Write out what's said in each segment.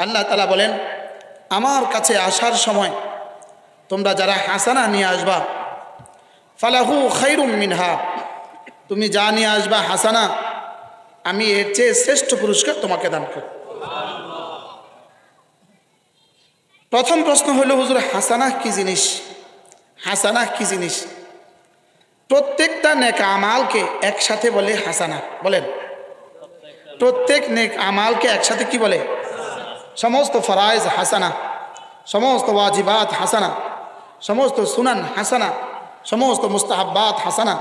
আল্লাহ তাআলা বলেন, আমার কাছে আসার সময় তোমরা যারা হাসানা নিয়ে আসবা, ফালাহু খায়রুম মিনহা, তুমি যা নিয়ে আসবা হাসানা, আমি এর চেয়ে শ্রেষ্ঠ পুরস্কার তোমাকে দান করব। প্রথম প্রশ্ন হলো, হুজুর হাসানা কি জিনিস? হাসানা কি জিনিস? প্রত্যেকটা নেক আমালকে একসাথে বলে হাসানা। বলেন, প্রত্যেক নেক আমালকে একসাথে কি বলে? সমস্ত ফরাইজ হাসানা, সমস্ত ওয়াজিবাত হাসানা, সমস্ত সুনান হাসানা, সমস্ত মুস্তাহাব্বাত হাসানা,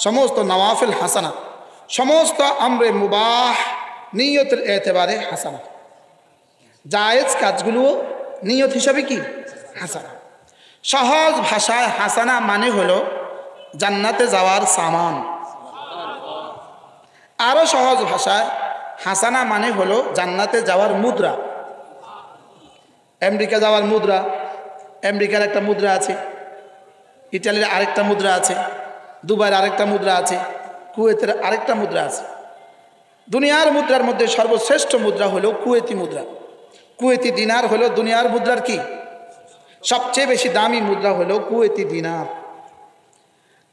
সমস্ত নওয়াফিল হাসানা, সমস্ত আমরে মুবাহ নিয়তের এতেবারে হাসানা। জায়েজ কাজগুলো নিয়ত হিসাবে কি হাসানা। সহজ ভাষায় হাসানা মানে হলো জান্নাতে যাওয়ার সামান। আরো সহজ ভাষায় হাসানা মানে হলো জান্নাতে যাওয়ার মুদ্রা। আমেরিকা যাওয়ার মুদ্রা, আমেরিকার একটা মুদ্রা আছে, ইটালির আরেকটা মুদ্রা আছে, দুবাইয়ের আরেকটা মুদ্রা আছে, কুয়েতের আরেকটা মুদ্রা আছে। দুনিয়ার মুদ্রার মধ্যে সর্বশ্রেষ্ঠ মুদ্রা হলো কুয়েতি মুদ্রা। কুয়েতি দিনার হলো দুনিয়ার মুদ্রার কি সবচেয়ে বেশি দামি মুদ্রা হলো কুয়েতি দিনার।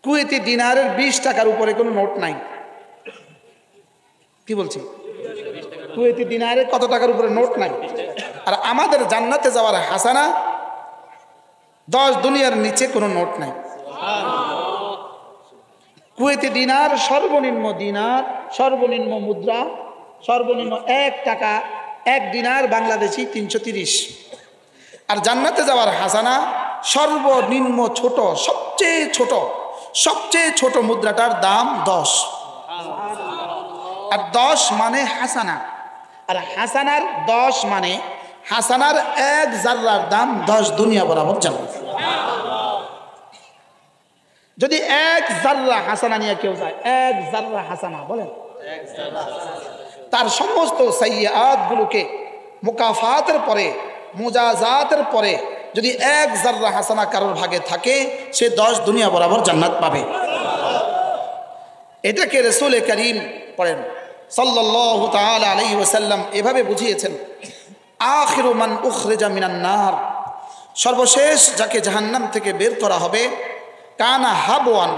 কুয়েতি দিনারের 20 টাকার উপরে কোনো নোট নাই। কি বলছি? কুয়েতি দিনারে কত টাকার উপরে নোট নাই। আর আমাদের জান্নাতে যাওয়ার হাসানা 10 দুনিয়ার নিচে কোনো নোট নাই। কুয়েতি দিনার সর্বনিম্ন মুদ্রা, সর্বনিম্ন 1 টাকা, 1 দিনার বাংলাদেশি 330। আর জান্নাতে যাওয়ার হাসানা সর্বনিম্ন ছোট, সবচেয়ে ছোট মুদ্রাটার দাম 10। আর 10 মানে হাসানা। আর হাসানার 10 মানে হাসানার 1 জাররার দাম 10 দুনিয়া বরাবর জান্নাত। যদি 1 জাররা হাসানা নিয়ে কেউ যায়, 1 জাররা হাসানা, বলেন, তার সমস্ত সাইয়্যাত গুলোকে মুকাফাতের পরে, মুজাজাতের পরে যদি 1 জাররা হাসানা কারোর ভাগে থাকে, সে 10 দুনিয়া বরাবর জান্নাত পাবে। এটাকে রাসূল করিম পড়েন সাল্লাল্লাহু তাআলা আলাইহি ওয়াসাল্লাম এভাবে বুঝিয়েছেন, আখিরু মান উখরিজা মিনান নার, সর্বশেষ যাকে জাহান্নাম থেকে বের করা হবে, কানা হাবওয়ান,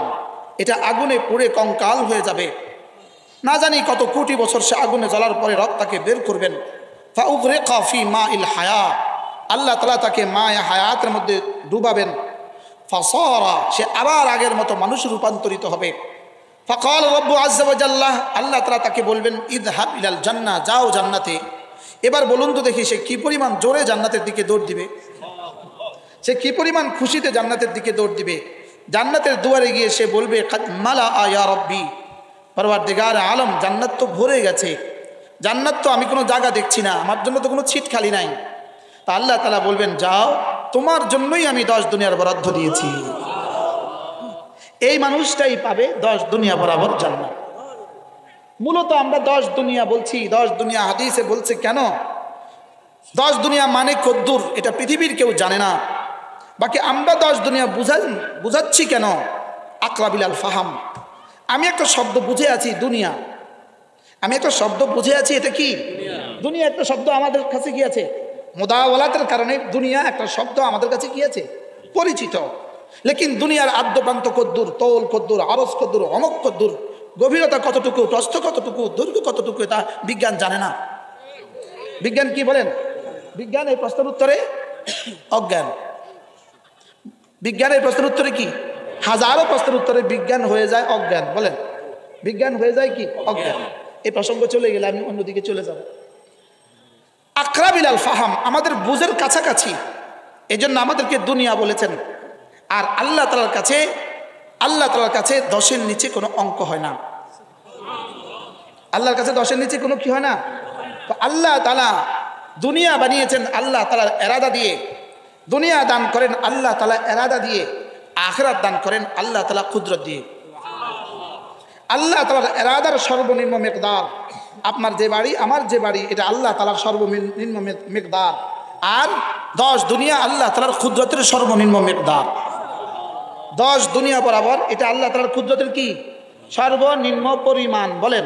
এটা আগুনে পুড়ে কঙ্কাল হয়ে যাবে। না জানি কত কোটি বছর সে আগুনে জ্বলার পরে রব তাকে বের করবেন। ফাউগরিকা ফি মাইল হায়া, আল্লাহ তাআলা তাকে মায়ে হায়াতের মধ্যে ডুবাবেন। ফাসারা, সে আবার আগের মতো মানুষ রূপান্তরিত হবে। ফাকাল রব্বু আযজা ওয়া জাল্লা, আল্লাহ তাআলা তাকে বলবেন, ইযহাব ইলাল জান্নাহ, যাও জান্নাতে। এবার বলুন তো দেখি, সে কি পরিমাণ জোরে জান্নাতের দিকে দৌড় দিবে, সে কি পরিমাণ খুশিতে জান্নাতের দিকে দৌড় দিবে। জান্নাতের দুয়ারে গিয়ে সে বলবে, কাদ মালা ইয়া রব্বি, পরওয়ারদিগার আলম, জান্নাত তো ভরে গেছে, জান্নাত তো আমি কোনো জায়গা দেখছি না, আমার জন্য তো কোনো সিট খালি নাই। তা আল্লাহ তাআলা বলবেন, যাও, তোমার জন্যই আমি 10 দুনিয়ার বরাদ্দ দিয়েছি। এই মানুষটাই পাবে 10 দুনিয়া বরাবর জান্নাত। মূলত আমরা 10 দুনিয়া বলছি, 10 দুনিয়া হাদিসে বলছে কেন? 10 দুনিয়া মানে কদ্দুর, এটা পৃথিবীর কেউ জানে না। বাকি আমরা 10 দুনিয়া বুঝাচ্ছি কেন? আকরাবিল আল ফাহাম। আমি একটা শব্দ বুঝে আছি দুনিয়া, আমি একটা শব্দ বুঝে আছি, এটা কি দুনিয়া। একটা শব্দ আমাদের কাছে কি আছে? মুদাওয়ালাতের কারণে দুনিয়া একটা শব্দ আমাদের কাছে কি আছে? পরিচিত। লেকিন দুনিয়ার আদ্যপ্রান্ত কদ্দুর, তৌল কদ্দুর, আরজ কদ্দুর, অমক কদ্দুর, গভীরতা কতটুকু, প্রস্থ কতটুকু, দৈর্ঘ্য কতটুকু, তা বিজ্ঞান জানে না। বিজ্ঞান কি বলেন? বিজ্ঞান এই প্রশ্নের উত্তরে অজ্ঞান। বিজ্ঞান এই প্রশ্নের উত্তরে কি? হাজারো প্রশ্নের উত্তরে বিজ্ঞান হয়ে যায় অজ্ঞান। বলেন, বিজ্ঞান হয়ে যায় কি? অজ্ঞান। এই প্রসঙ্গ চলে গেলে আমি অন্যদিকে চলে যাব। আকরাবিল আল ফাহাম, আমাদের বুঝের কাছাকাছি, এজন্য আমাদেরকে দুনিয়া বলেছেন। আর আল্লাহ তাআলার কাছে 10-এর নিচে কোনো অঙ্ক হয় না। আল্লাহর কাছে 10-এর নিচে কোনো কি হয় না। তো আল্লাহ তাআলা দুনিয়া বানিয়েছেন আল্লাহ তাআলার এরাদা দিয়ে, দুনিয়া দান করেন আল্লাহ তাআলা এরাদা দিয়ে, আখিরাত দান করেন আল্লাহ তাআলা কুদরত দিয়ে। আল্লাহ তাআলার এরাদার সর্বনিম্ন মিকদার, আপনার যে বাড়ি আমার যে বাড়ি, এটা আল্লাহ তাআলার সর্বনিম্ন মিকদার। আর 10 দুনিয়া আল্লাহ তাআলার কুদরতের সর্বনিম্ন মিকদার। 10 দুনিয়া বরাবর এটা আল্লাহ তাআলার কুদরতের কি সর্বনিম্ন পরিমাণ। বলেন,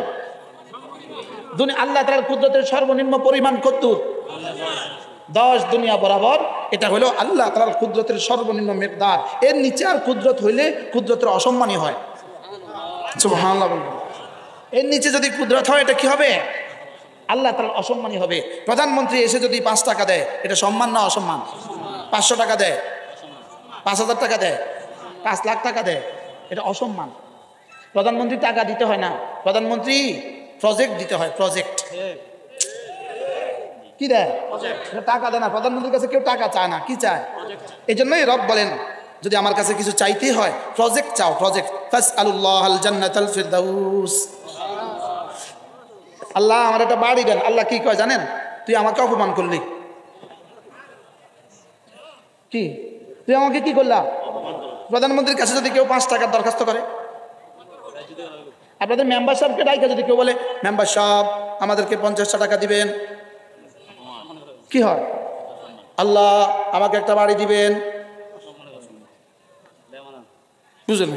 আল্লাহ তাআলার কুদরতের সর্বনিম্ন পরিমাণ কত? 10 দুনিয়া বরাবর। এটা হলো আল্লাহ তাআলার কুদরতের সর্বনিম্ন মিকদার। এর নিচে আর কুদরত হইলে কুদরতের অসম্মানী হয়। সুবহানাল্লাহ বলুন। এর নিচে যদি কুদরত হয় এটা কি হবে? আল্লাহ তাআলার অসম্মানী হবে। প্রধানমন্ত্রী এসে যদি 5 টাকা দেয়, এটা সম্মান না অসম্মান? 500 টাকা দেয়, 5000 টাকা দেয়, 5 লাখ টাকা দেয়, এটা অসম্মান। প্রধানমন্ত্রী টাকা দিতে হয় না, প্রধানমন্ত্রী প্রজেক্ট দিতে হয়। প্রজেক্ট কি দেয়? টাকা দেয় না। প্রধানমন্ত্রীর কাছে কেউ টাকা চায় না, কি চায়? এই জন্যই রব বলেন, যদি আমার কাছে কিছু চাইতে হয় প্রজেক্ট চাও, প্রজেক্ট। ফাসআলুল্লাহাল জান্নাতাল ফিরদাউস। আল্লাহ আমার একটা বাড়ি দেন। আল্লাহ কি কয় জানেন? তুই আমাকে অপমান করলি, কি তুই আমাকে কি করলা? প্রধানমন্ত্রীর কাছে যদি কেউ 5 টাকার দরখাস্ত করে, আপনাদের মেম্বার সাহেবকে ডাইকা যদি কেউ বলে মেম্বার সাহেব আমাদেরকে 50 টাকা দিবেন, কি হয়? আল্লাহ আমাকে একটা বাড়ি দিবেন, বুঝলেন?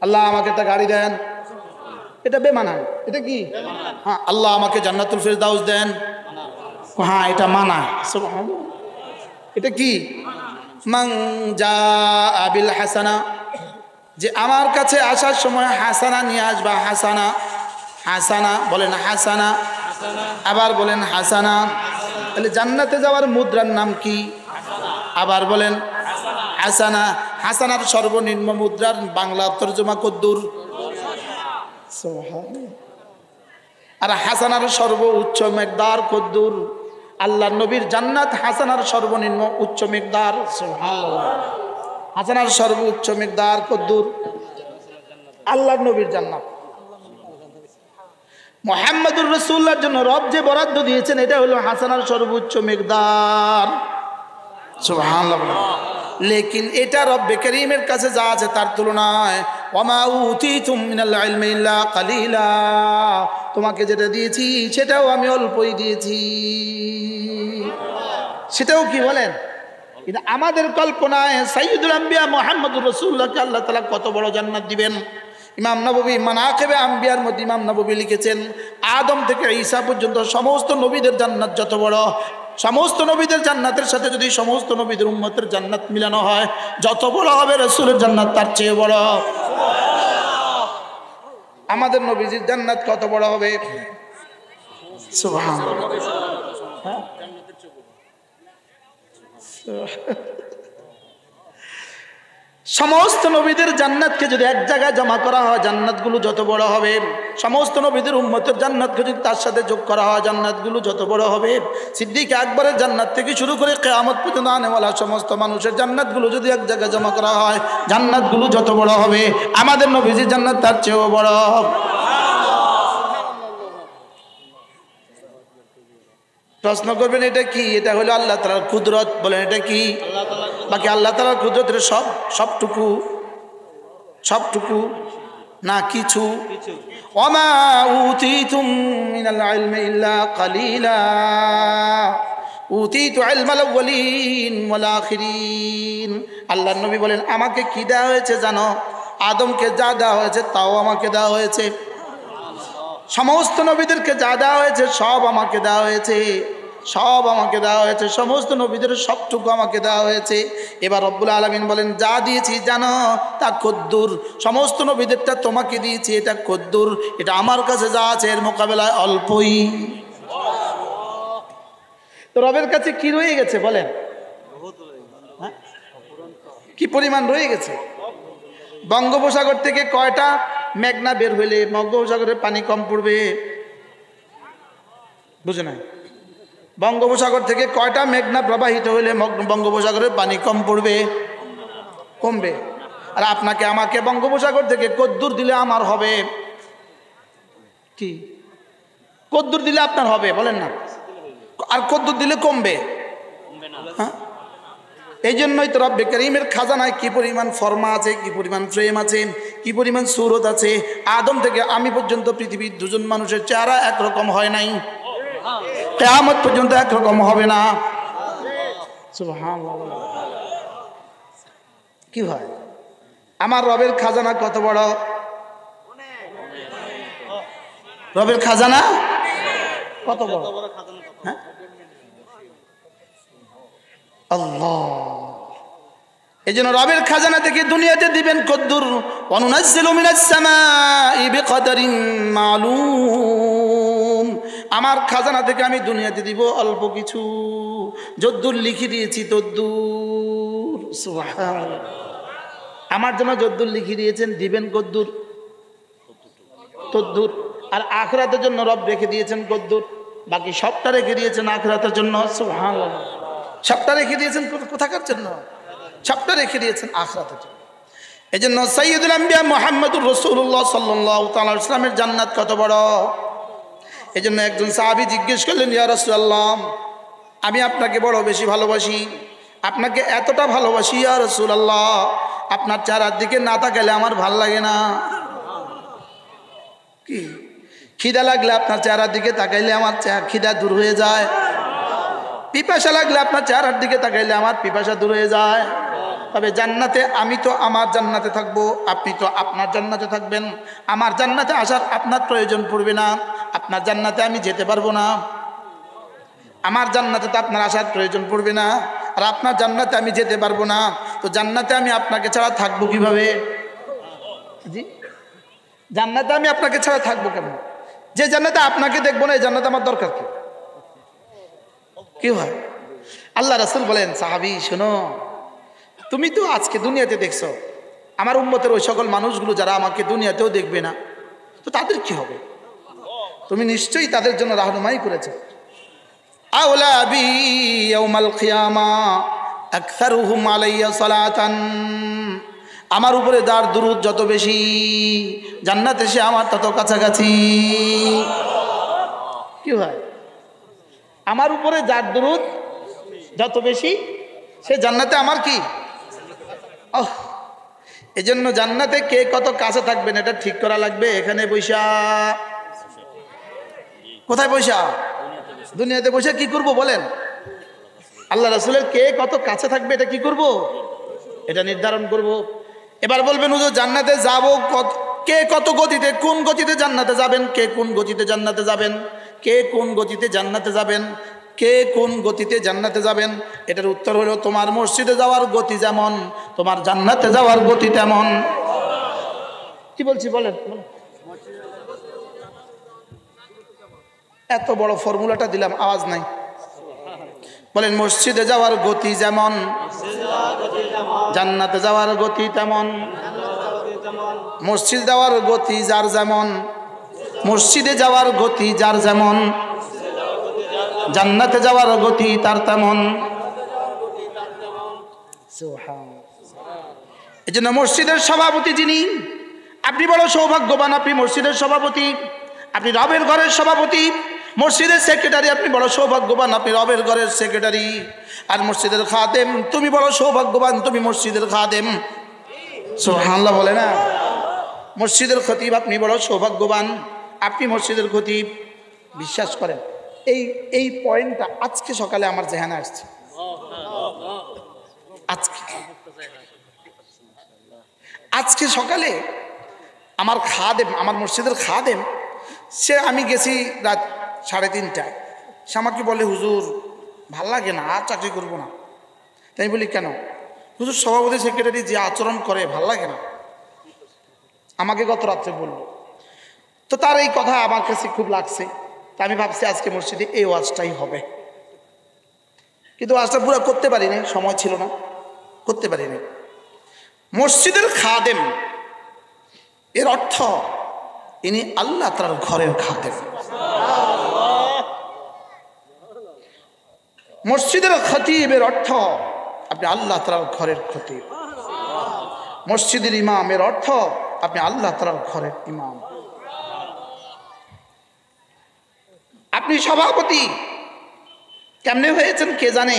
আল্লাহ আমাকে একটা গাড়ি দেন, এটা বেমানান। এটা কি? হ্যাঁ। আল্লাহ আমাকে জান্নাতুল ফিরদাউস দেন, হ্যাঁ এটা মানায়। সুবহানাল্লাহ। এটা কি? মান জাআ বিল হাসানা, যে আমার কাছে আসার সময় হাসানা নিয়ে আসবা। হাসানা, হাসানা বলেন, হাসানা, আবার বলেন হাসানা। তাহলে জান্নাতে যাওয়ার মুদ্রার নাম কি? আবার বলেন হাসানা। হাসানার সর্বনিম্ন মুদ্রার বাংলা তর্জমা কদ্দুর? আর হাসানার সর্বোচ্চ মিকদার কদ্দুর? আল্লাহ নবীর জান্নাত হাসানার সর্বনিম্ন উচ্চ মিকদার। সুবহানাল্লাহ। হাসানার সর্বোচ্চ মিকদার কদ্দুর? আল্লাহ নবীর জান্নাত। মুহাম্মদুর রাসূলুল্লাহর জন্য রব যে বরাদ্দ দিয়েছেন এটা হলো হাসানার সর্বোচ্চ মিকদার। সুবহানাল্লাহ। লেকিন এটা রব্বে করিমের কাছে যা আছে তার তুলনায় ওয়ামা উতিতুম মিনাল ইলমি ইল্লা কালিলা, তোমাকে যেটা দিয়েছি সেটাও আমি অল্পই দিয়েছি। সেটাও কি বলেন? এটা আমাদের কল্পনায় সাইয়্যিদুল আম্বিয়া মুহাম্মদুর রাসূলুল্লাহকে আল্লাহ তাআলা কত বড় জান্নাত দিবেন। ইমাম নববী মানাকিবে আম্বিয়ার মধ্যে ইমাম নববী লিখেছেন, আদম থেকে ঈসা পর্যন্ত সমস্ত নবীদের জান্নাত যত বড়, সমস্ত নবীদের জান্নাতের সাথে যদি সমস্ত নবীদের উম্মতের জান্নাত মিলানো হয়, যত বড় হবে রাসূলের জান্নাত তার চেয়ে বড়। আমাদের নবীজির জান্নাত কত বড় হবে? সুবহানাল্লাহ। সমস্ত নবীদের জান্নাতকে যদি এক জায়গায় জমা করা হয়, জান্নাতগুলো যত বড় হবে। সমস্ত নবীদের উম্মতের জান্নাতকে যদি তার সাথে যোগ করা হয়, জান্নাতগুলো যত বড় হবে। সিদ্দিক আকবরের জান্নাত থেকে শুরু করে কিয়ামত পর্যন্ত আনেওয়ালা সমস্ত মানুষের জান্নাতগুলো যদি এক জায়গায় জমা করা হয়, জান্নাতগুলো যত বড় হবে। আমাদের নবীজির জান্নাত তার চেয়েও বড়। প্রশ্ন করবেন এটা কি? এটা হলো আল্লাহ তাআলার কুদরত। বলেন এটা কি? বাকি আল্লাহ তাআলার কুদরতের সবটুকু না কিছু? ওয়ামা উতিতুম মিনাল ইলমি ইল্লা কালিলা উতিতু ইলমাল আউয়ালিন ওয়াল আখিরিন। আল্লাহর নবী বলেন আমাকে কি দেওয়া হয়েছে জানো? আদমকে যা দেওয়া হয়েছে তাও আমাকে দেওয়া হয়েছে। সমস্ত নবীদেরকে যা দেওয়া হয়েছে সব আমাকে দেওয়া হয়েছে, সব আমাকে দেওয়া হয়েছে। সমস্ত নবীদের সবটুকু আমাকে দেওয়া হয়েছে। এবার রব্বুল আলামিন বলেন যা দিয়েছি জানো তা কদ্দুর। সমস্ত নবীদেরটা তোমাকে দিয়েছি, এটা কদ্দুর। এটা আমার কাছে যা আছে এর মোকাবেলায় অল্পই। তো রবের কাছে কি রয়ে গেছে বলেন? কি পরিমাণ রয়ে গেছে? বঙ্গোপসাগর থেকে কয়টা মেঘনা বের হইলে বঙ্গোপসাগরের পানি কম পড়বে? বুঝে নাই? বঙ্গোপসাগর থেকে কয়টা মেঘনা প্রবাহিত হইলে বঙ্গোপসাগরের পানি কম পড়বে? কমবে। আর আপনাকে আমাকে বঙ্গোপসাগর থেকে কদ্দুর দিলে আমার হবে কি? কদ্দুর দিলে আপনার হবে বলেন না? আর কদ্দুর দিলে কমবে? হ্যাঁ। এই জন্যই তো রব্বে করিমের খাজানায় কি পরিমাণ ফরমা আছে, কি পরিমাণ ফ্রেম আছে, কি পরিমাণ সূরত আছে। আদম থেকে আমি পর্যন্ত পৃথিবীর দুজন মানুষের চেহারা একরকম হয় নাই, কিয়ামত পর্যন্ত একরকম হবে না। সুবহানাল্লাহ। কি হয়? আমার রবের খাজানা কত বড়? রবের খাজানা কত বড়? হ্যাঁ? আল্লাহ। এই জন্য রবের খাজানা থেকে দুনিয়াতে দিবেন কদ্দুর, অনুনাজ্জিলু মিনাস সামাই বিকদারিন মালুম, আমার খাজানা থেকে আমি দুনিয়াতে দিব অল্প কিছু, যদ্দুর লিখে দিয়েছি তদ্দুর। সুবহানাল্লাহ। আমার জন্য যদ্দুর লিখে দিয়েছেন, দিবেন কদ্দুর তদ্দুর। আর আখিরাতের জন্য রব রেখে দিয়েছেন কদ্দুর, বাকি সবটা রেখে দিয়েছেন আখিরাতের জন্য। সুবহানাল্লাহ। সবটা রেখে দিয়েছেন কোথাকার জন্য? সবটা রেখে দিয়েছেন আখিরাতের জন্য। এই জন্য সাইয়্যিদুল আম্বিয়া মুহাম্মদুর রাসূলুল্লাহ সাল্লাল্লাহু তাআলা আলাইহি ওয়াসাল্লামের জান্নাত কত বড়। এই জন্য একজন সাহাবী জিজ্ঞেস করলেন, ইয়া রাসূলুল্লাহ, আমি আপনাকে বড় বেশি ভালোবাসি, আপনাকে এতটা ভালোবাসি ইয়া রাসূলুল্লাহ, আপনার চেহারার দিকে না তাকালে আমার ভাল লাগে না। কি খিদা লাগলে আপনার চেহারার দিকে তাকাইলে আমার খিদা দূর হয়ে যায়, পিপাসা লাগলে আপনার চেহারার দিকে তাকাইলে আমার পিপাসা দূর হয়ে যায়। তবে জান্নাতে আমি তো আমার জান্নাতে থাকবো, আপনি তো আপনার জান্নাতে থাকবেন। আমার জান্নাতে আসার আপনার প্রয়োজন পড়বে না, আপনার জান্নাতে আমি যেতে পারবো না। আমার জান্নাতে তো আপনার আসার প্রয়োজন পড়বে না, আর আপনার জান্নাতে আমি যেতে পারবো না। তো জান্নাতে আমি আপনাকে ছাড়া থাকবো কিভাবে? জি, জান্নাতে আমি আপনাকে ছাড়া থাকবো কেন? যে জান্নাতে আপনাকে দেখবো না, এই জান্নাতে আমার দরকার কি? কি হয়? আল্লাহ রাসূল বলেন, সাহাবী শোনো, তুমি তো আজকে দুনিয়াতে দেখছো, আমার উম্মতের ওই সকল মানুষগুলো যারা আমাকে দুনিয়াতেও দেখবে না, তো তাদের কি হবে? তুমি নিশ্চয়ই তাদের জন্য রাহনুমাই করেছো। আওলা বি ইয়াউমাল কিয়ামা আকসারুহুম আলাইয়া সালাতান, আমার উপরে যার দুরূদ যত বেশি, জান্নাতে সে আমার তত কাছাকাছি। কি হয়? আমার উপরে যার দুরূদ যত বেশি, সে জান্নাতে আমার কি? এজন্য জান্নাতে কে কত কাছে থাকবেন এটা ঠিক করা লাগবে। এখানে বৈশা, কোথায় বৈশা? দুনিয়াতে বসে কি করব বলেন? আল্লাহ রাসূলের কে কত কাছে থাকবে এটা কি করব? এটা নির্ধারণ করব। এবার বলবেন, হুজুর জান্নাতে যাব কে কত গতিতে, কোন গতিতে জান্নাতে যাবেন? কে কোন গতিতে জান্নাতে যাবেন? কে কোন গতিতে জান্নাতে যাবেন? কে কোন গতিতে জান্নাতে যাবেন? এটার উত্তর হলো, তোমার মসজিদে যাওয়ার গতি যেমন, তোমার জান্নাতে যাওয়ার গতি তেমন। কি বলছি বলেন? এত বড় ফর্মুলাটা দিলাম, আওয়াজ নাই। বলেন, মসজিদে যাওয়ার গতি যেমন, জান্নাতে যাওয়ার গতি তেমন। মসজিদ যাওয়ার গতি যার যেমন, মসজিদে যাওয়ার গতি যার যেমন, জান্নাতে যাওয়ার গতি তার তেমন। এই জন্য মসজিদের সভাপতি যিনি, আপনি বড় সৌভাগ্যবান, আপনি মসজিদের সভাপতি, আপনি রবের ঘরের সভাপতি। মসজিদের সেক্রেটারি, আপনি বড় সৌভাগ্যবান, আপনি রবের ঘরের সেক্রেটারি। আর মসজিদের খাদেম, তুমি বড় সৌভাগ্যবান, তুমি মসজিদের খাদেম। সুবহানাল্লাহ বলে না? মসজিদের খতিব, আপনি বড় সৌভাগ্যবান, আপনি মসজিদের খতিব। বিশ্বাস করেন, এই পয়েন্টটা আজকে সকালে আমার জেহানে আসছে। আজকে সকালে আমার খাদেম, আমার মসজিদের খাদেম, সে, আমি গেছি রাত 3:30টায়, সে আমাকে বলে, হুজুর ভাল লাগে না, আর চাকরি করবো না। তাই বলি, কেন? হুজুর সভাপতি সেক্রেটারি যে আচরণ করে ভাল লাগে না। আমাকে গত রাত্রে বলল। তো তার এই কথা আমার কাছে খুব লাগছে। তা আমি ভাবছি আজকে মসজিদে এই ওয়াজটাই হবে, কিন্তু ওয়াজটা পুরো করতে পারিনি, সময় ছিল না, করতে পারিনি। মসজিদের খাদেম এর অর্থ ইনি আল্লাহ তাআলার ঘরের খাদেম। মসজিদের খতিবের অর্থ আপনি আল্লাহ তাআলার ঘরের খতিব। মসজিদের ইমামের অর্থ আপনি আল্লাহ তাআলার ঘরের ইমাম। আপনি সভাপতি কেমনে হয়েছেন কে জানে,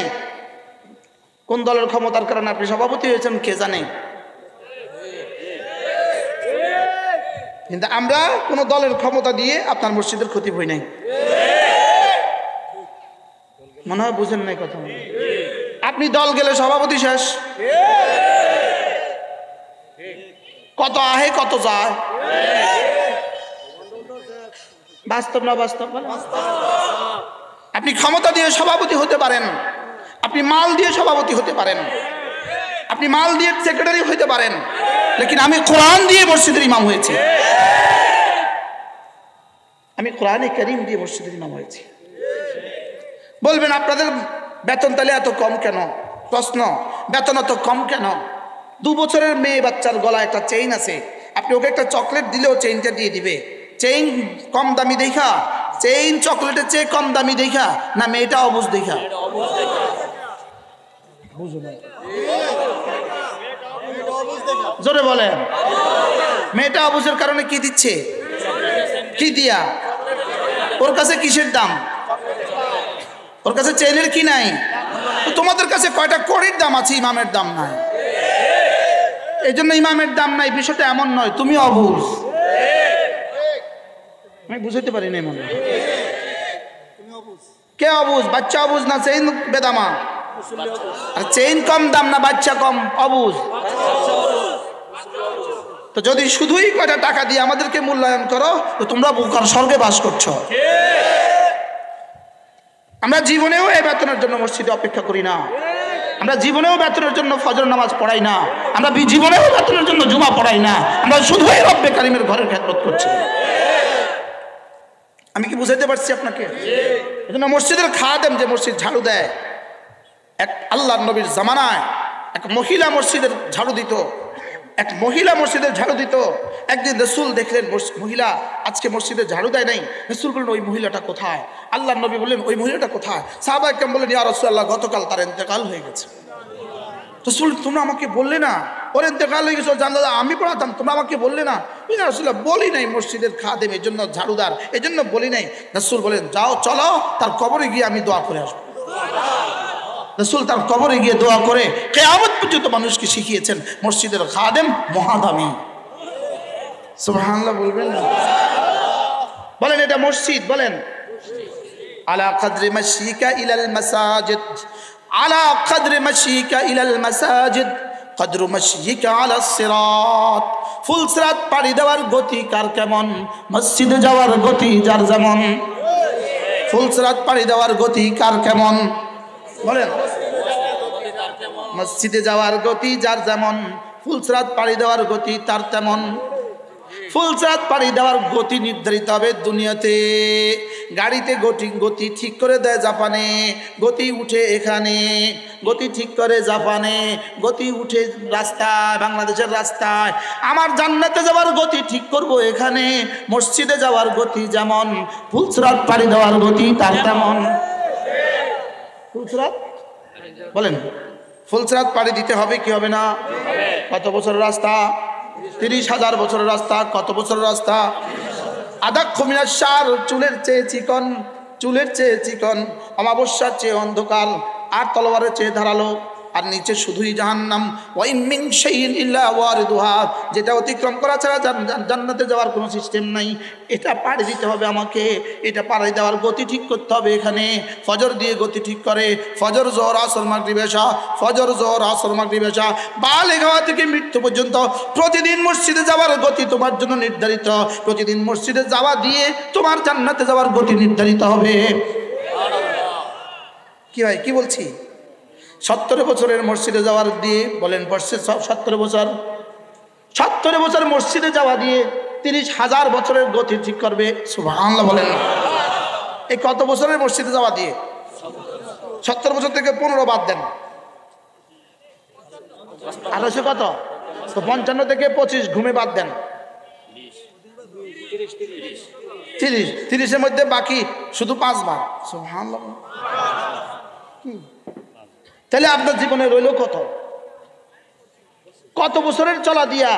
কোন দলের ক্ষমতার কারণে আপনি সভাপতি হয়েছেন কে জানে। কিন্তু আমরা কোন দলের ক্ষমতা দিয়ে আপনার মসজিদের খতিব হই নাই। মনে হয় বুঝেন নাই কথা। আপনি দল গেলে সভাপতি শেষ, কত আহে কত যায়। বাস্তব না বাস্তব? আপনি ক্ষমতা দিয়ে সভাপতি হতে পারেন, আপনি মাল দিয়ে সভাপতি হতে পারেন, আপনি মাল দিয়ে সেক্রেটারি হতে পারেন, লেকিন আমি কোরআন দিয়ে মসজিদের ইমাম হয়েছি, আমি কোরআনে কারীম দিয়ে মসজিদের ইমাম হয়েছি। বলবেন আপনাদের বেতন তাহলে এত কম কেন? প্রশ্ন, বেতন এত কম কেন? 2 বছরের মেয়ে বাচ্চার গলায় একটা চেইন আছে, আপনি ওকে একটা চকলেট দিলেও চেইনটা দিয়ে দিবে। চেইন কম দামি দেখা, চেইন চকলেটের চেয়ে কম দামি দেখা, না মেয়েটা অবুঝ দেখা? জোরে বলেন। মেয়েটা অবুঝের কারণে কি দিচ্ছে? কি দিয়া? ওর কাছে কিসের দাম? ওর কাছে চেইনের কি নাই? তোমাদের কাছে কয়টা কড়ির দাম আছে, ইমামের দাম নাই। এই জন্য ইমামের দাম নাই, বিষয়টা এমন নয়, তুমি অবুঝ। আমি বুঝাইতে পারি না মনে। কে অবুঝ? বাচ্চা অবুঝ না চেইন বেদামা? আর চেইন কম দাম না বাচ্চা কম অবুঝ? তো যদি শুধুই কয়টা টাকা দিয়ে আমাদেরকে মূল্যায়ন করো, তো তোমরা বুকার স্বর্গে বাস করছো। আমরা জীবনেও এই বেতনের জন্য মসজিদে অপেক্ষা করি না, আমরা জীবনেও বেতনের জন্য ফজর নামাজ পড়াই না, আমরা জীবনেও বেতনের জন্য জুমা পড়াই না, আমরা শুধুই রব্বে কারিমের ঘরের খেদমত করছি। আমি কি বুঝাইতে পারছি আপনাকে? এজন্য মসজিদের খাদেম যে মসজিদ ঝাড়ু দেয়, এক আল্লাহর নবীর জামানায় এক মহিলা মসজিদের ঝাড়ু দিত, এক মহিলা মসজিদের ঝাড়ু দিত। একদিন রাসূল দেখলেন মহিলা আজকে মসজিদে ঝাড়ু দেয় নাই। রাসূল বললেন ওই মহিলাটা কোথায়? আল্লাহর নবী বললেন ওই মহিলাটা কোথায়? সাহাবায়ে কেরাম বললেন ইয়া রাসূলুল্লাহ, গতকাল তার ইন্তেকাল হয়ে গেছে। রাসূল তোমরা আমাকে বললে না ওর ইন্তেকাল হয়ে গেছে, জানাজা আমি পড়াতাম, তোমরা আমাকে বললে না? ইয়া রাসূলুল্লাহ বলি নাই, মসজিদের খাদেম এই জন্য ঝাড়ুদার, এই জন্য বলি নাই। রাসূল বলেন যাও চলো তার কবরে গিয়ে আমি দোয়া করে আসবো। রাসূল তার কবরে গিয়ে দোয়া করে কিয়ামত পর্যন্ত মানুষকে শিখিয়েছেন মসজিদের খাদেম মহাদামি। সুবহানাল্লাহ বলবেন না? বলেন এটা মসজিদ, বলেন আলা কদরি মাশিকা ইলাল মাসাজিদ, আলা কদরি মাশিকা ইলাল মাসাজিদ কদরু মাশিকা আলা সিরাত। ফুল সিরাত পাড়ি দেওয়ার গতি কার কেমন, মসজিদে যাওয়ার গতি যার যেমন। ফুল সিরাত পাড়ি দেওয়ার গতি কার কেমন? বলেন মসজিদে যাওয়ার গতি যার যেমন, ফুলসরাত পাড়ি দেওয়ার গতি তার তেমন। ফুলসরাত পাড়ি দেওয়ার গতি নির্ধারিত হবে দুনিয়াতে। গাড়িতে গতি ঠিক করে দেয় জাপানে, গতি উঠে এখানে, গতি ঠিক করে জাপানে, গতি উঠে রাস্তায়, বাংলাদেশের রাস্তায়। আমার জান্নাতে যাওয়ার গতি ঠিক করব এখানে। মসজিদে যাওয়ার গতি যেমন, ফুলসরাত পাড়ি দেওয়ার গতি তার তেমন। ফুলসরাত বলেন ফুলসরাত পাড়ি দিতে হবে কি হবে না? কত বছরের রাস্তা? 30,000 বছরের রাস্তা। কত বছরের রাস্তা? আদাক্ষ মিনাশ শার, চুলের চেয়ে চিকন, চুলের চেয়ে চিকন, অমাবস্যার চেয়ে অন্ধকার, আর তলোয়ারের চেয়ে ধারালো, আর নিচে শুধুই জাহান্নাম। ওয়া ইন মিন শাইইন ইল্লা ওয়ারিদুহা, যেটা অতিক্রম করা ছাড়া জান্নাতে যাওয়ার কোনো সিস্টেম নাই। এটা পাড়ি দিতে হবে আমাকে, এটা পাড়ি দেওয়ার গতি ঠিক করতে হবে এখানে। ফজর দিয়ে গতি ঠিক করে, ফজর জোহর আসর মাগরিব এশা, ফজর জোহর আসর মাগরিব এশা, বালিগ হওয়া থেকে মৃত্যু পর্যন্ত প্রতিদিন মসজিদে যাওয়ার গতি তোমার জন্য নির্ধারিত। প্রতিদিন মসজিদে যাওয়া দিয়ে তোমার জান্নাতে যাওয়ার গতি নির্ধারিত হবে। কি ভাই কি বলছি? 70 বছরের মসজিদে যাওয়ার দিয়ে বলেন 70 বছর, 70 বছর মসজিদে যাওয়া দিয়ে 30,000 বছরের গতি ঠিক করবে। সুবহানাল্লাহ বলেন। এই কত বছরের মসজিদে যাওয়া দিয়ে? 70 বছর থেকে 15 বাদ দেন, 1800 কত? তো 55 থেকে 25 ঘুমে বাদ দেন, 30 মধ্যে বাকি শুধু 5 বার। সুবহানাল্লাহ। তাহলে আপনার জীবনে রইল কত? কত বছরের চলা দিয়া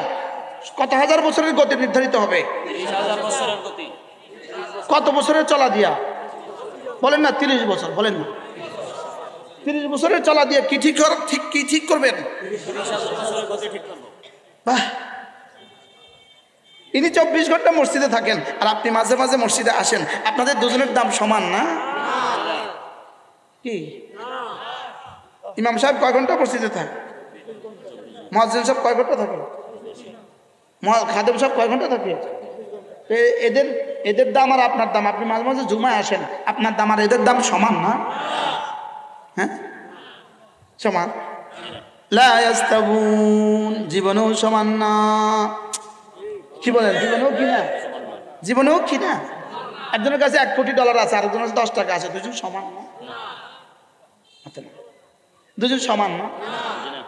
কত হাজার বছরের গতি নির্ধারিত হবে? কত বছরের চলা দিয়া বলেন না? 30 বছর বলেন না? 30 বছরের চলা দিয়ে কি ঠিক করবেন? বাহ, ইনি 24 ঘন্টা মসজিদে থাকেন আর আপনি মাঝে মাঝে মসজিদে আসেন, আপনাদের দুজনের দাম সমান না? কি ইমাম সাহেব কয় ঘন্টা মসজিদে থাকে? মুয়াজ্জিন সাহেব কয় ঘন্টা থাকে? খাদেম সাহেব কয় ঘন্টা থাকে? এদের দাম আর আপনার দাম, আপনি মাঝে মাঝে জুমায় আসেন, আপনার দাম আর এদের দাম সমান না? হ্যাঁ, সমান? লা ইয়াস্তাবুন, জীবনেও সমান না। কি বলেন, জীবনেও কি না? জীবনেও কি না? একজনের কাছে $1 কোটি আছে, আরেকজনের কাছে 10 টাকা আছে, দুজন সমান না? দুজন সমান না?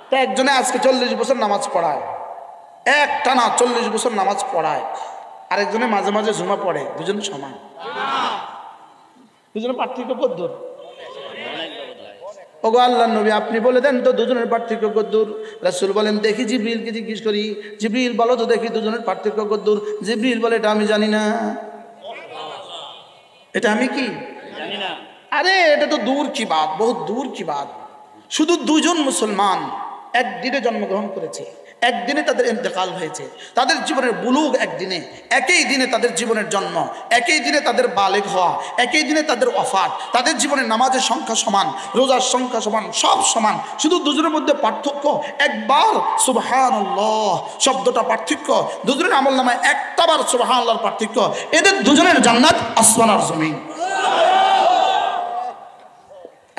তা একজনে আজকে 40 বছর নামাজ পড়ায়, একটানা 40 বছর নামাজ পড়ায়, আরেকজনে মাঝে মাঝে ঝুমা পড়ে, দুজন সমান? দুজনের পার্থক্য কদ্দূর? ওগো আল্লাহর নবী, আপনি বলে দেন তো দুজনের পার্থক্য কদ্দূর? রাসূল বলেন, দেখি জিবরিলকে জিজ্ঞেস করি। জিবরিল বলো তো দেখি দুজনের পার্থক্য কদ্দূর? জিবরিল বলে, এটা আমি জানি না। এটা আমি কি জানি না? আরে এটা তো দূর কি বাত, বহুত দূর কি বাত। শুধু দুজন মুসলমান একদিনে জন্মগ্রহণ করেছে, একদিনে তাদের ইন্তেকাল হয়েছে, তাদের জীবনের বুলুগ একদিনে, একই দিনে তাদের জীবনের জন্ম, একই দিনে তাদের বালেগ হওয়া, একই দিনে তাদের ওয়াফাত, তাদের জীবনের নামাজের সংখ্যা সমান, রোজার সংখ্যা সমান, সব সমান। শুধু দুজনের মধ্যে পার্থক্য একবার সুবহানাল্লাহ শব্দটা পার্থক্য, দুজনের আমলনামায় একটাবার সুবহানাল্লাহর পার্থক্য। এদের দুজনের জান্নাত আসমান আর জমিন।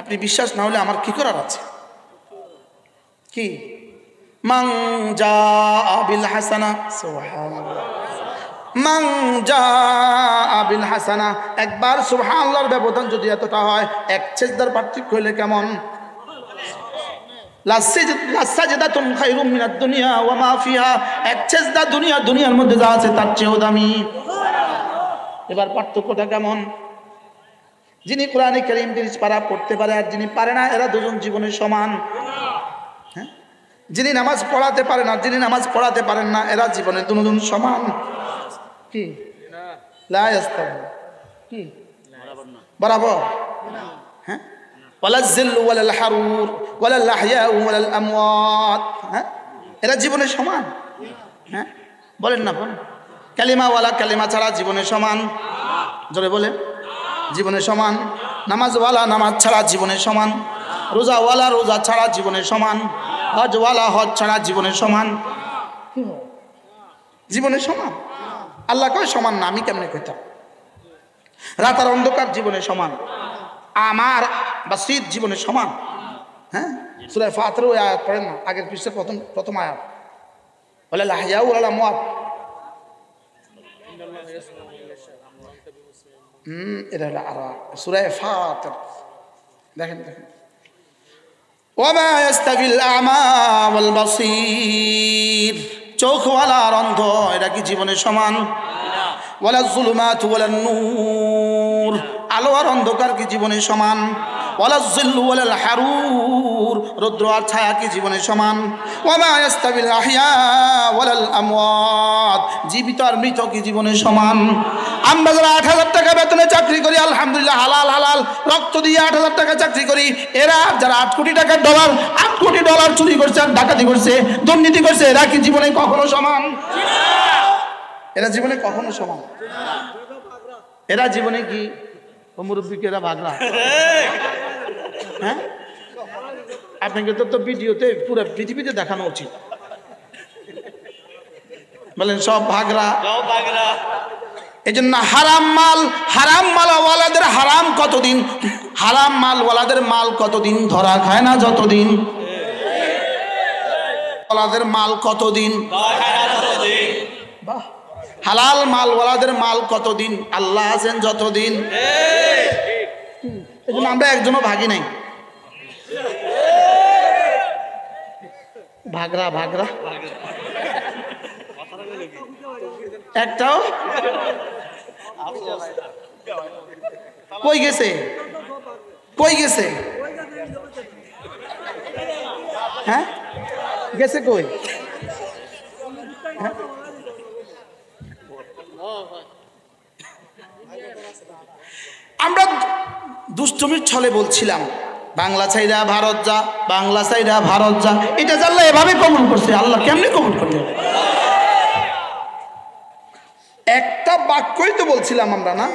আপনি বিশ্বাস না হলে আমার কি করার আছে? কি মান জাআ বিল হাসানা, সুবহানাল্লাহ, মান জাআ বিল হাসানা, একবার সুবহানাল্লাহর ব্যবধান যদি এতটা হয়, এক সেজদার পার্থক্য হইলে কেমন? লাসাজদাতুন খায়রুম মিনাদ দুনিয়া ওয়া মা ফিহা, এক সেজদা দুনিয়ার মধ্যে যা আছে তার চেয়েও দামি। এবার পার্থক্যটা কেমন? যিনি কোরআনে কারীম 30 পারা পড়তে পারে আর যিনি পারে না, এরা দুজন জীবনে সমান। হ্যাঁ, যিনি নামাজ পড়াতে পারেন আর যিনি নামাজ পড়াতে পারেন না, এরা জীবনে দুজন সমান। কি লা ইয়াস্তাবু, কি বরাবর? হ্যাঁ, ওয়ালাল জিল্লু ওয়ালাল হারুর ওয়ালাল আহইয়াউ ওয়ালাল আমওয়াত, হ্যাঁ, এরা জীবনে সমান। হ্যাঁ, বলেন না, বলেন। কালিমাওয়ালা কালিমা ছাড়া জীবনে সমান, জোরে বলেন। জীবনে সমান। নামাজওয়ালা নামাজ ছাড়া জীবনে সমান, রোজাওয়ালা রোজা ছাড়া জীবনে সমান, হজওয়ালা হজ ছাড়া জীবনে সমান। জীবনে সমান। আল্লাহ কয় সমান না, আমি কেমনে কইতাম? রাত আর অন্ধকার জীবনে সমান, আমার বা শীত জীবনে সমান। হ্যাঁ, সূরা ফাতির ওই আয়াত পড়েন না, আগের পৃষ্ঠার প্রথম আয়াত, ওয়ালাল আহইয়াউ ওয়ালাল আমওয়াত। এটা হলো আর সূরা ফাতির। দেখেন দেখেন, ওয়ামা ইয়াস্তাবিল আ'মা ওয়াল বাসীর, চোখওয়ালা আর অন্ধ এরা কি জীবনে সমান? ওয়ালাজ যুলুমাতু ওয়ালান নূর, আলো আর অন্ধকার কি জীবনে সমান? ওয়ালাজ জিল্লু ওয়ালাল হারুর, রৌদ্র আর ছায়া কি জীবনে সমান? ওয়ামা ইয়াস্তাবিল আহইয়া ওয়ালাল আমওয়াত, জীবিত আর মৃত কি জীবনে সমান? আমরা যারা 8,000 টাকা বেতনে চাকরি করি, আলহামদুলিল্লাহ হালাল হালাল রক্ত দিয়ে 8,000 টাকা চাকরি করি, এরা যারা 8 কোটি টাকার $8 কোটি চুরি করছে আর ডাকাতি করছে, দুর্নীতি করছে, এরা কি জীবনে কখনো সমান? এরা জীবনে কখনো সমান? এরা জীবনে কি মুরব্বীকে এরা ভাগরা? হ্যাঁ, আপনাকে তো ভিডিওতে পুরো পৃথিবীতে দেখানো উচিত। বলেন সব ভাগরা। এই জন্য হারাম মালওয়ালাদের হারাম কতদিন, হারাম মালওয়ালাদের মাল কতদিন ধরা খায় না? যতদিন ওয়ালাদের মাল কতদিন? বাহ, হালাল মালওয়ালাদের মাল কতদিন? আল্লাহ আছেন যতদিন। এই জন্য আমরা একজনও ভাগি নাই। ভাগরা ভাগরা একটাও কই গেছে? কই গেছে? হ্যাঁ, গেছে কই? হ্যাঁ, আমরা দুষ্টমির ছলে বলছিলাম বাংলা চাইরা ভারত যা, বাংলা চাইরা ভারত যা। এটা আল্লাহ এভাবে কবুল করছে। আল্লাহ কেমনে কবুল করবে? একটা বাক্যই তো বলছিলাম আমরা, না?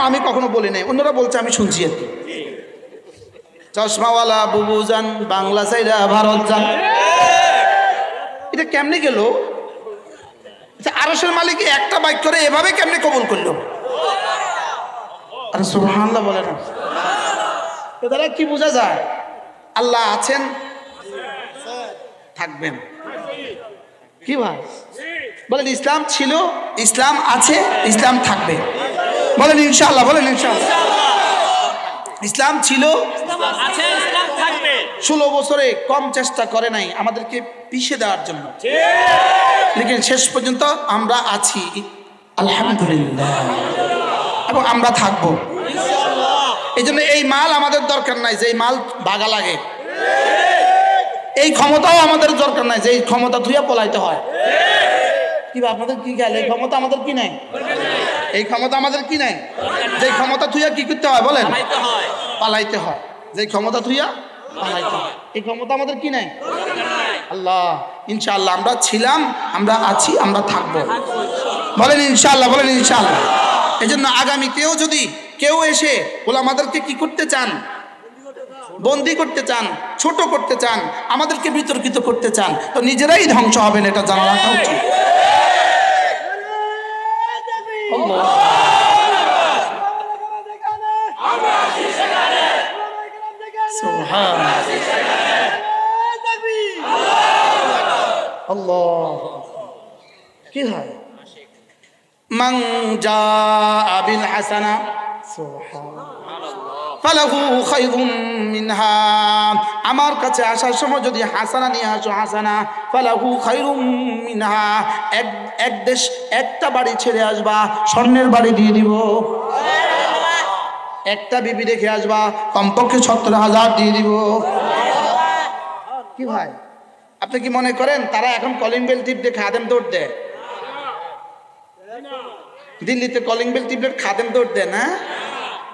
আমি কখনো বলি নাই, অন্যরা বলছে, আমি শুনছি আর কি। চশমাওয়ালা বুবু যান, বাংলা চাইরা ভারত যান। এটা কেমনে গেল? আরশের মালিক একটা বাক্য করে এভাবে কেমনে কবুল করলো? আরে সুবহানাল্লাহ বলে না। এ দ্বারা কি বোঝা যায়? আল্লাহ আছেন, থাকবেন। কি ভাই বলেন? ইসলাম ছিল, ইসলাম আছে, ইসলাম থাকবে। বলেন ইনশাআল্লাহ, বলেন ইনশাআল্লাহ। ইসলাম ছিল, 16 বছরে কম চেষ্টা করে নাই আমাদেরকে পিছিয়ে দেওয়ার জন্য, লেকিন শেষ পর্যন্ত আমরা আছি আলহামদুলিল্লাহ, এবং আমরা থাকবো। এই জন্য এই মাল আমাদের দরকার নাই যে মাল বাগা লাগে, এই ক্ষমতাও আমাদের দরকার নাই যে ক্ষমতা ধুইয়া পলাইতে হয়। কি আপনাদের কি গেল? এই ক্ষমতা আমাদের কি নাই, এই ক্ষমতা আমাদের কি নাই, যে ক্ষমতা ধুইয়া কি করতে হয় বলেন? পালাইতে হয়। যে ক্ষমতা ধুইয়া পালাইতে হয়, এই ক্ষমতা আমাদের কি নাই। আল্লাহ ইনশাআল্লাহ আমরা ছিলাম, আমরা আছি, আমরা থাকবো। বলেন ইনশাআল্লাহ, বলেন ইনশাআল্লাহ। এই জন্য আগামীতেও যদি কেউ এসে বলে আমাদেরকে কি করতে চান, বন্দি করতে চান, ছোট করতে চান, আমাদেরকে বিতর্কিত করতে চান, তো নিজেরাই ধ্বংস হবেন, এটা জানা রাখা উচিত। কি হয়? মান জাআ বিল হাসানা ফালাহু খায়রুম মিনহা, আমার কাছে আসার সময় যদি হাসানা নিয়ে আসো, হাসানা ফালাহু খায়রুম মিনহা, এক দেশ একটা বাড়ি ছেড়ে আসবা, স্বর্ণের বাড়ি দিয়ে দিব। একটা বিবি রেখে আসবা, কমপক্ষে 70,000 দিয়ে দিব। কি ভাই আপনি কি মনে করেন তারা এখন কলিং বেল টিপ দিয়ে খাদেম দৌড় দেয়? দিল্লিতে কলিং বেল টিপ দিয়ে খাদেম দৌড় দেয় না?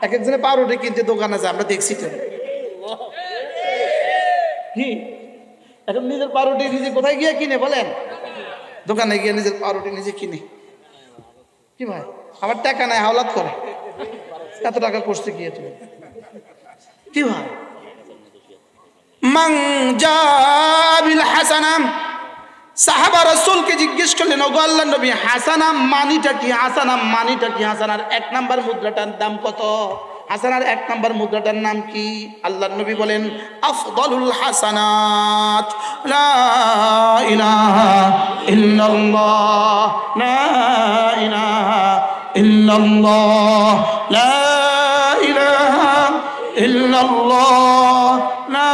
এক একজনে পাউরুটি কিনতে দোকানে যায়, আমরা দেখছি তো। কি এখন নিজের পাউরুটি নিজে কোথায় গিয়ে কিনে বলেন? দোকানে গিয়ে নিজের পাউরুটি নিজে কিনে। কি ভাই আবার টাকা নাই, হাওলাত করে, এত টাকা করতে গিয়ে তুমি। কি ভাই মান জাআ বিল হাসানা, সাহাবা রাসূলকে জিজ্ঞেস করলেন, ওগো আল্লাহর নবী, হাসানা মানিটা কি? হাসানা মানিটা কি? হাসানার 1 নাম্বার মুদ্রাটার দাম কত? হাসানার 1 নাম্বার মুদ্রাটার নাম কি? আল্লাহর নবী বলেন, আফদালুল হাসানাত লা ইলাহা ইল্লাল্লাহ, লা ইলাহা ইল্লাল্লাহ, লা ইলাহা ইল্লাল্লাহ, লা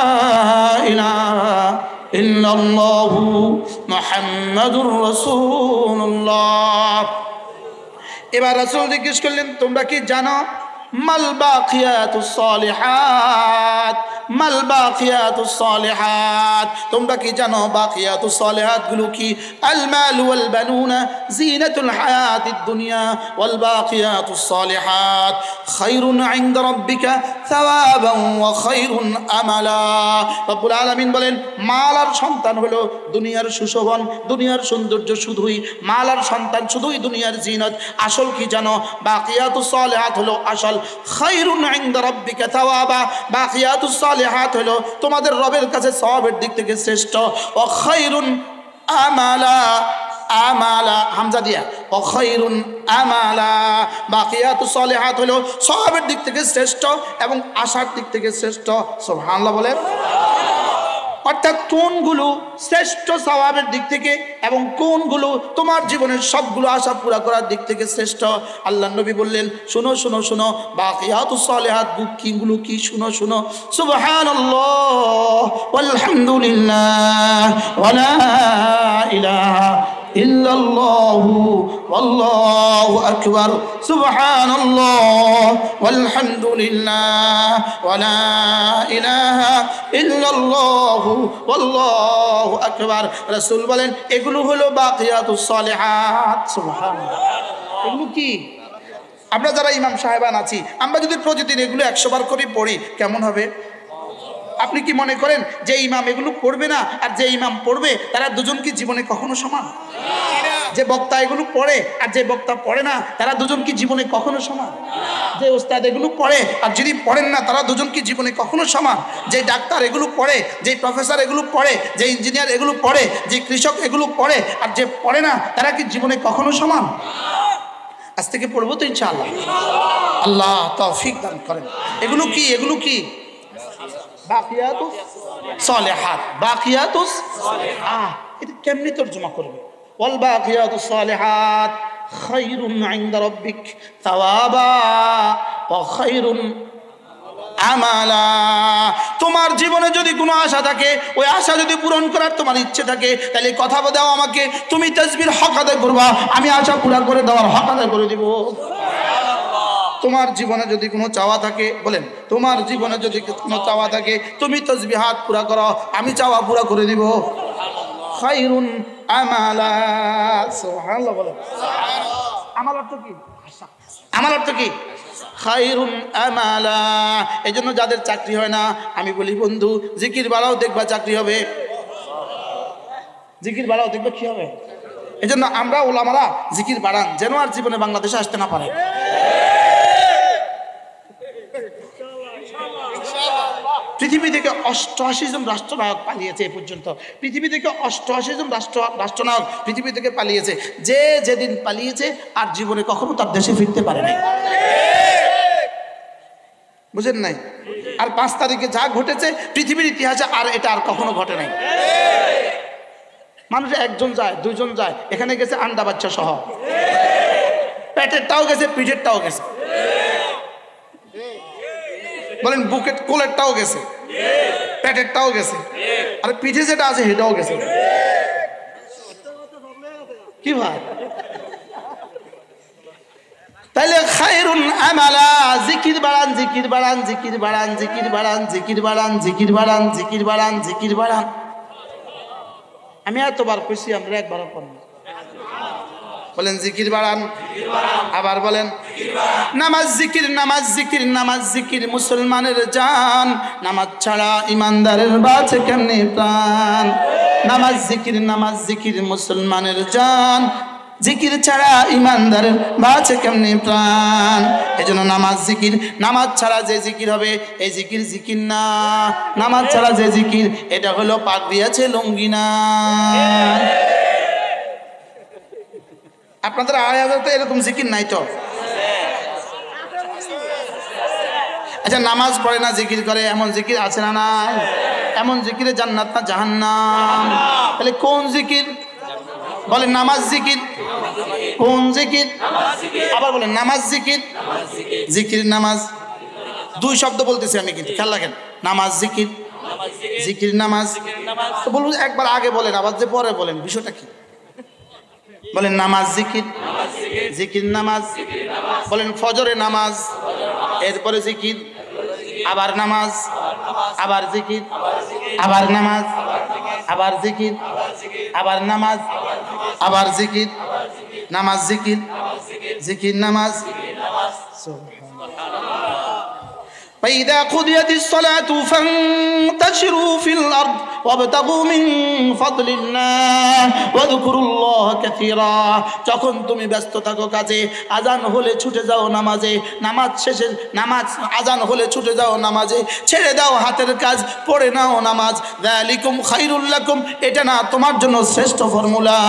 ইলাহা ইল্লাল্লাহু মুহাম্মাদুর রাসূলুল্লাহ। এবার রাসূল জিজ্ঞেস করলেন, তোমরা কি জানো মাল বাকিয়াতুস সালিহাত, মাল বাকিয়াতুস সালিহাত, তোমরা কি জানো বাকিয়াতুস সালিহাত গুলো কি? আল মাল ওয়াল বানুনা জিনাতুল হায়াতিদ দুনিয়া ওয়াল বাকিয়াতুস সালিহাত খায়রুন ইনদা রাব্বিকা সাওয়াবান ওয়া খায়রুন আমালা। রব্বুল আলামিন বলেন, মাল আর সন্তান হলো দুনিয়ার সুশোভন, দুনিয়ার সৌন্দর্য শুধুই, মাল আর সন্তান শুধুই দুনিয়ার জিনত। আসল কি জানো? বাকিয়াতুস সালিহাত হলো আসল। খায়রুন ইনদা রাব্বিকা সাওয়াবা, বাকিয়াতুস সালিহাত হলো তোমাদের রবের কাছে সওয়াবের দিক থেকে শ্রেষ্ঠ। ওয়া খায়রুন আমালা, আমালা হামজা দিয়া, ওয়া খায়রুন আমালা, বাকিয়াতুস সালিহাত হলো সওয়াবের দিক থেকে শ্রেষ্ঠ এবং আশার দিক থেকে শ্রেষ্ঠ। সুবহানাল্লাহ বলেন। অর্থাৎ কোনগুলো শ্রেষ্ঠ সওয়াবের দিক থেকে এবং কোনগুলো তোমার জীবনের সবগুলো আশা পুরা করার দিক থেকে শ্রেষ্ঠ। আল্লাহর নবী বললেন, শুনো শুনো শুনো, বাকিয়াতুস সালিহাত গুলো কি? শুনো শুনো, সুবহানাল্লাহ ওয়ালহামদুলিল্লাহ ওয়া লা ইলাহা ইল্লাল্লাহু ওয়াল্লাহু আকবার, সুবহানাল্লাহ ওয়ালহামদুলিল্লাহ ওয়া লা ইলাহা ইল্লাল্লাহু ওয়াল্লাহু আকবার। রাসূল বলেন, এগুলো হলো বাকিয়াতুস সালিহাত। সুবহানাল্লাহ। এগুলো কি? আমরা যারা ইমাম সাহেবান আছি, আমরা যদি প্রতিদিন এগুলো 100 বার করে পড়ি কেমন হবে? আপনি কি মনে করেন যে ইমাম এগুলো পড়বে না আর যে ইমাম পড়বে তারা দুজন কি জীবনে কখনো সমান? যে বক্তা এগুলো পড়ে আর যে বক্তা পড়ে না তারা দুজন কি জীবনে কখনো সমান? যে ওস্তাদ এগুলো পড়ে আর যিনি পড়েন না তারা দুজন কি জীবনে কখনো সমান? যে ডাক্তার এগুলো পড়ে, যে প্রফেসর এগুলো পড়ে, যে ইঞ্জিনিয়ার এগুলো পড়ে, যে কৃষক এগুলো পড়ে আর যে পড়ে না তারা কি জীবনে কখনো সমান? আজ থেকে পড়বো তো ইনশাআল্লাহ। আল্লাহ তৌফিক দান করেন। এগুলো কি? এগুলো কি? বাকিয়াতুস সালিহাত, বাকিয়াতুস সালিহাত, এটা কেমনে তরজমা করবে? ওয়াল বাকিয়াতুস সালিহাত খায়রুন ইনদা রাব্বিক সাওয়াবা ওয়া খায়রুন আমালা। তোমার জীবনে যদি কোনো আশা থাকে, ওই আশা যদি পূরণ করার তোমার ইচ্ছে থাকে, তাহলে কথা দাও আমাকে, তুমি তাসবির হক আদায় করবা, আমি আশা পুরা করে দেওয়ার হক আদায় করে দিব। তোমার জীবনে যদি কোনো চাওয়া থাকে, বলেন তোমার জীবনে যদি কোনো চাওয়া থাকে, তুমি তাসবিহাত পুরা করো, আমি চাওয়া পুরা করে দিব। খায়রুন আমালা, সুবহানাল্লাহ বলেন। আমার অর্থ কি? আমার অর্থ কি? খায়রুন আমালা। এই জন্য যাদের চাকরি হয় না, আমি বলি বন্ধু জিকির বাড়াও, দেখবা চাকরি হবে। জিকির বাড়াও, দেখবে কি হবে। এই জন্য আমরা ওলামারা জিকির বাড়ান, যেন আর জীবনে বাংলাদেশে আসতে না পারে। পৃথিবী থেকে 88 জন রাষ্ট্রনায়ক পালিয়েছে এ পর্যন্ত। পৃথিবী থেকে 88 জন রাষ্ট্রনায়ক পৃথিবী থেকে পালিয়েছে। যে যেদিন পালিয়েছে আর জীবনে কখনো তার দেশে ফিরতে পারে নাই। বুঝেন নাই? আর 5 তারিখে যা ঘটেছে পৃথিবীর ইতিহাসে আর এটা আর কখনো ঘটে নাই। মানুষ একজন যায়, দুইজন যায়, এখানে গেছে আন্ডা বাচ্চা সহ, পেটেরটাও গেছে, পিঠেরটাও গেছে, বলেন বুকেট কোলেরটাও গেছে, পেটেরটাও গেছে, আর পিঠে যেটা আছে সেটাও গেছে। কি ভাই? তাইলে খায়রুন আমালা, জিকির বাড়ান, জিকির বাড়ান, জিকির বাড়ান, জিকির বাড়ান, জিকির বাড়ান, জিকির বাড়ান, জিকির বাড়ান, জিকির বাড়ান। আমি এতবার কইছি, আমরা একবারও করব। বলেন জিকির বাড়ান, আবার বলেন নামাজ জিকির, নামাজ জিকির, নামাজ জিকির মুসলমানের জান, নামাজ ছাড়া ইমানদারের বাঁচে কেমনে প্রাণ। নামাজ জিকির, নামাজ জিকির মুসলমানের জান, জিকির ছাড়া ইমানদারের বাঁচে কেমনে প্রাণ। এই জন্য নামাজ জিকির, নামাজ ছাড়া যে জিকির হবে এই জিকির জিকির না। নামাজ ছাড়া যে জিকির এটা হলো পাক দিয়েছে লুঙ্গি না। আপনাদের আয়াতে এরকম জিকির নাই তো? আচ্ছা, নামাজ পড়ে না জিকির করে, এমন জিকির আছে না নাই? এমন জিকিরে জান্নাত না জাহান্নাম? তাহলে কোন জিকির? বলেন নামাজ জিকির। কোন জিকির? আবার বলেন নামাজ জিকির। জিকির নামাজ দুই শব্দ বলতেছি আমি, কিন্তু খেয়াল রাখেন। নামাজ জিকির, জিকির নামাজ। তো বলুন একবার আগে বলেন, আবার যে পরে বলেন, বিষয়টা কি? বলেন নামাজ জিকির, জিকির নামাজ। বলেন ফজরে নামাজ, এরপরে জিকির, আবার নামাজ, আবার জিকির, আবার নামাজ, আবার জিকির, আবার নামাজ, আবার জিকির, নামাজ জিকির, জিকির নামাজ। فإذا قضيت الصلاة فانتشروا في الأرض وابتغوا من فضل الله واذكروا الله كثيرا। যখন তুমি ব্যস্ত থাকো কাজে, আজান হলে ছুটে যাও নামাজে, নামাজ শেষে নামাজ আজান হলে ছুটে যাও নামাজে, ছেড়ে দাও হাতের কাজ, পড়ে নাও নামাজ। যালিকুম খায়রুল লাকুম, এটা না তোমার জন্য শ্রেষ্ঠ ফর্মুলা।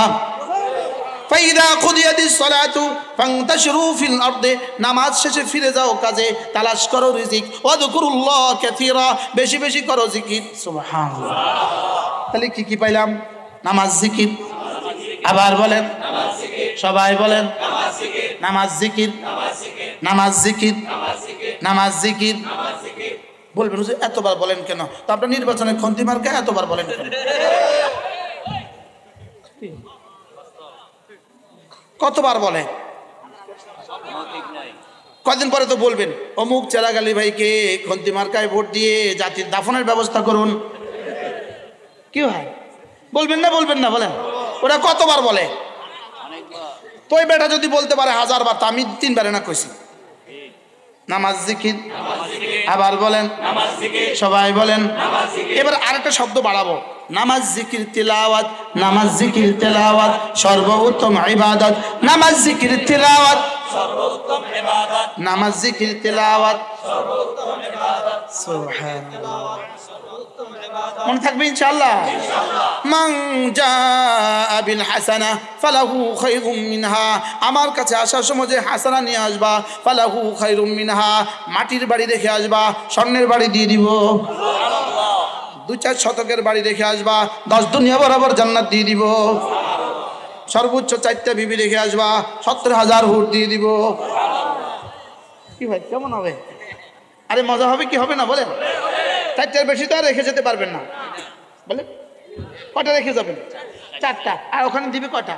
ফাইদা কুদিয়াতিস সালাতু ফান্তাশিরু ফিল আরদি, নামাজ শেষে ফিরে যাও কাজে, তালাশ করো রিজিক। ওয়াযকুরুল্লাহ কাসীরা, বেশি বেশি করো জিকির। সুবহানাল্লাহ। তাহলে কি কি পাইলাম? নামাজ জিকির। আবার বলেন নামাজ জিকির। সবাই বলেন নামাজ জিকির, নামাজ জিকির, নামাজ জিকির, নামাজ জিকির। বলবেন হুজুর এতবার বলেন কেন? তো আপনার নির্বাচনের খন্তি মার্কা এতবার বলেন কেন? কতবার বলে? কদিন পরে তো বলবেন অমুক চেরাগালি ভাইকে খন্তি মার্কায় ভোট দিয়ে জাতির দাফনের ব্যবস্থা করুন। কি হয়? বলবেন না বলবেন না? বলেন। ওরা কতবার বলে? তো ওই বেটা যদি বলতে পারে 1000 বার, তা আমি 3 বারে না কইছি। নামাজ জিকির। আবার বলেন নামাজ জিকির। সবাই বলেন নামাজ জিকির। এবার আরেকটা শব্দ বাড়াবো, নামাজ জিকির তিলাওয়াত। নামাজ জিকির তিলাওয়াত সর্বোত্তম ইবাদত। নামাজ জিকির তিলাওয়াত সর্বোত্তম ইবাদত। নামাজ জিকির তিলাওয়াত সর্বোত্তম ইবাদত। সুবহানাল্লাহ। মনে থাকবে ইনশাআল্লাহ। মান জাআ বিল হাসানা ফালাহু খায়রুম মিনহা, আমার কাছে আসার সময় যে হাসানা নিয়ে আসবা, ফালাহু খায়রুম মিনহা, মাটির বাড়ি রেখে আসবা, স্বর্ণের বাড়ি দিয়ে দিব। 2-4 শতকের বাড়ি রেখে আসবা, 10 দুনিয়া বরাবর জান্নাত দিয়ে দিব। সর্বোচ্চ 4টা বিবি রেখে আসবা, 70,000 হুর দিয়ে দিব। কি ভাই কেমন হবে? আরে মজা হবে কি হবে না বলেন? 4টার বেশি তো আর রেখে যেতে পারবেন না বলেন। কটা রেখে যাবেন? 4টা। আর ওখানে দিবে কটা?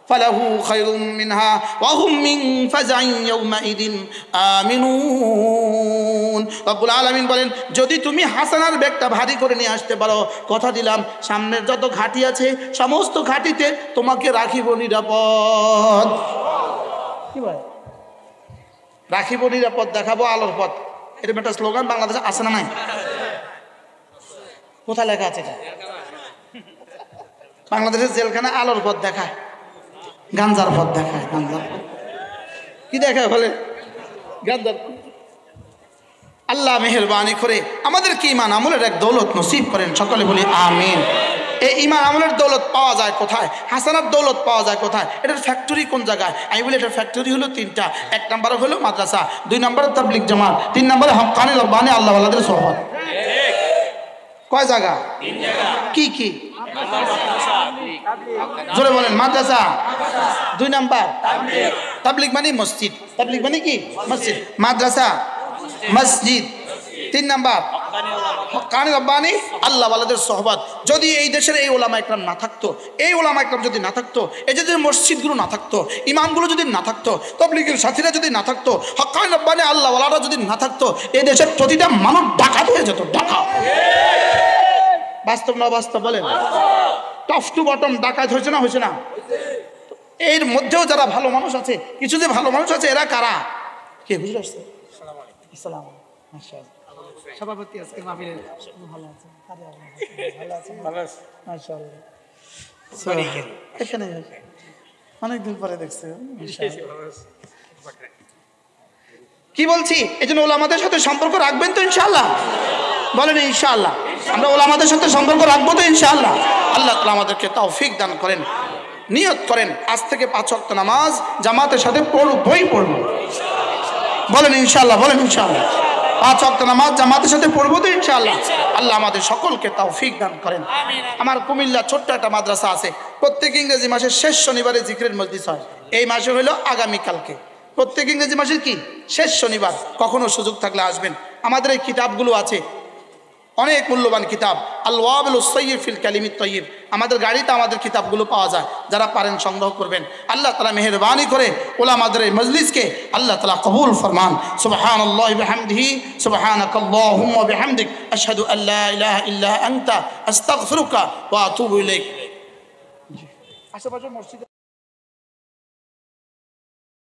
ফালাহু খায়রুম মিনহা ওয়া হুম মিন ফাজাইন ইয়াউমাইদিন আমিনুন। রব্বুল আলামিন বলেন, যদি তুমি হাসানার ব্যাগটা ভারী করে নিয়ে আসতে পারো, কথা দিলাম সামনের যত ঘাঁটি আছে সমস্ত ঘাঁটিতে তোমাকে রাখিব নিরাপদ। কি ভাই? রাখিব নিরাপদ, দেখাবো আলোর পথ, এরকম একটা স্লোগান বাংলাদেশে আছে না নাই? কোথায় লেখা আছে এটা? বাংলাদেশের জেলখানা আলোর পথ দেখায়, গাঞ্জার পথ দেখায়। গাঞ্জার কি দেখায় বলে? গাঞ্জার। আল্লাহ মেহেরবানি করে আমাদেরকে ঈমান আমলের এক দৌলত নসিব করেন, সকলে বলি আমিন। এই ঈমান আমলের দৌলত পাওয়া যায় কোথায়? হাসানার দৌলত পাওয়া যায় কোথায়? এটার ফ্যাক্টরি কোন জায়গায়? আমি বলি এটার ফ্যাক্টরি হলো 3টা। 1 নম্বরে হলো মাদ্রাসা, 2 নম্বরে তাবলীগ জামাত, 3 নম্বরে হক্কানি রব্বানি আল্লাহ ওয়ালাদের সোহবত। কয় জায়গা? 3 জায়গা। কি কি? জোরে বলেন। মাদ্রাসা, 2 নাম্বার তাবলীগ মানে মসজিদ, তাবলীগ মানে কি? মসজিদ। মাদ্রাসা মসজিদ, 3 নাম্বার হক্কানি রব্বানি আল্লাহ ওয়ালাদের সোহবত। যদি এই দেশের এই ওলামা ইকরাম না থাকতো, এই ওলামা ইকরাম যদি না থাকতো, এই যে মসজিদগুলো না থাকতো, ইমামগুলো যদি না থাকতো, তাবলীগের সাথীরা যদি না থাকতো, হক্কানি রব্বানি আল্লাহ ওয়ালারা যদি না থাকতো, এই দেশের প্রতিটা মানুষ ডাকাত হয়ে যেত। ডাকাত। বাস্তব না বাস্তব বলেন? টপ টু বটম ডাকাত হয়েছে না হয়েছে না? এর মধ্যেও যারা ভালো মানুষ আছে, কিছু যে ভালো মানুষ আছে, এরা কারা? কে বুঝে আসছে? আসসালাম। সভাপতি আজকে মাহফিলের ভালো আছে, ভালো আছে, মাশাআল্লাহ। এখানে অনেকদিন পরে দেখছে। কি বলছি? এই জন্য ওলামাদের সাথে সম্পর্ক রাখবেন তো ইনশাআল্লাহ? বলেন ইনশাআল্লাহ। আমরা ওলামাদের সাথে সম্পর্ক রাখবো তো ইনশাআল্লাহ? আল্লাহ তাআলা আমাদেরকে তৌফিক দান করেন। নিয়ত করেন আজ থেকে 5 ওয়াক্ত নামাজ জামাতের সাথে পড়বই পড়বো। বলেন ইনশাআল্লাহ। বলেন ইনশাআল্লাহ। 5 ওয়াক্ত নামাজ জামাতের সাথে পড়বো তো ইনশাআল্লাহ? আল্লাহ আমাদের সকলকে তৌফিক দান করেন। আমার কুমিল্লা ছোট্ট একটা মাদ্রাসা আছে, প্রত্যেক ইংরেজি মাসের শেষ শনিবারে জিকিরের মজলিস হয়। এই মাসে হলো আগামীকালকে, প্রত্যেক ইংরেজি মাসের কি শেষ শনিবার। কখনো সুযোগ থাকলে আসবেন। আমাদের এই কিতাবগুলো আছে, অনেক মূল্যবান কিতাব, আল ওয়াবিলুস সাইয়্যিব ফিল কালিমিত তাইয়্যিব। আমাদের গাড়িতে আমাদের কিতাবগুলো পাওয়া যায়, যারা পারেন সংগ্রহ করবেন। আল্লাহ তাআলা মেহেরবানি করে ওলামাদের এই মজলিসকে আল্লাহ তাআলা কবুল ফরমান। সুবহানাল্লাহি বিহামদিহি, সুবহানাকাল্লাহুম্মা বিহামদিক, আশহাদু আল্লা ইলাহা ইল্লা আনতা, আস্তাগফিরুকা ওয়া আতুবু ইলাইক। আশেপাশে মসজিদ